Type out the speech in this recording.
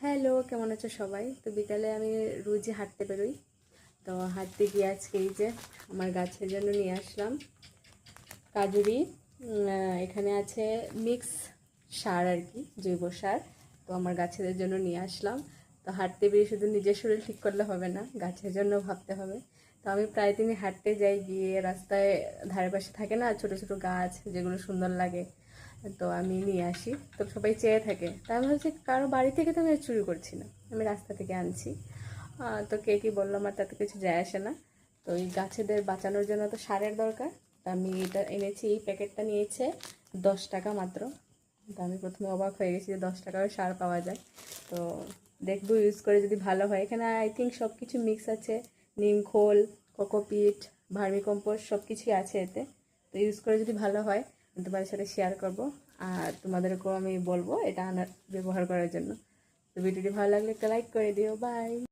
Hello, কেমন আছো সবাই? তো বিকালে আমি রোজই হাঁটতে বেরোই। তো হাঁটতে গিয়ে আজকে এই যে আমার গাছের জন্য নিয়ে আসলাম কাজুরি। এখানে আছে মিক্স সার আর কি, জৈব সার। তো আমার গাছেদের জন্য নিয়ে আসলাম। তো হাঁটতে বেরিয়ে শুধু নিজের শরীর ঠিক করলে হবে না, গাছের জন্য ভাবতে হবে। তো আমি প্রায় দিনই হাঁটতে যাই, গিয়ে রাস্তায় ধারে পাশে থাকে না ছোট ছোট গাছ, যেগুলো সুন্দর লাগে, তো আমি নিয়ে আসি। তো সবাই চেয়ে থাকে, তা আমি ভাবছি কারো বাড়ি থেকে তো আমি চুরি করছি না, আমি রাস্তা থেকে আনছি। তো কে কী বললো আমার তাতে কিছু যায় আসে না। তো এই গাছেদের বাঁচানোর জন্য তো সারের দরকার। তো আমি এটা এনেছি, এই প্যাকেটটা নিয়েছে 10 টাকা মাত্র। তো আমি প্রথমে অবাক হয়ে গেছি যে 10 টাকায় সার পাওয়া যায়। তো দেখবো ইউজ করে যদি ভালো হয়। এখানে আই থিঙ্ক সব কিছু মিক্স আছে, নিম খোল, কোকোপিট, ভার্মি কম্পোস্ট সব কিছুই আছে এতে। তো ইউজ করে যদি ভালো হয় আমি তোমাদের সাথে শেয়ার করব, আর তোমাদেরকেও আমি বলবো এটা আনার ব্যবহার করার জন্য। তো ভিডিওটি ভালো লাগলে একটা লাইক করে দিও। বাই।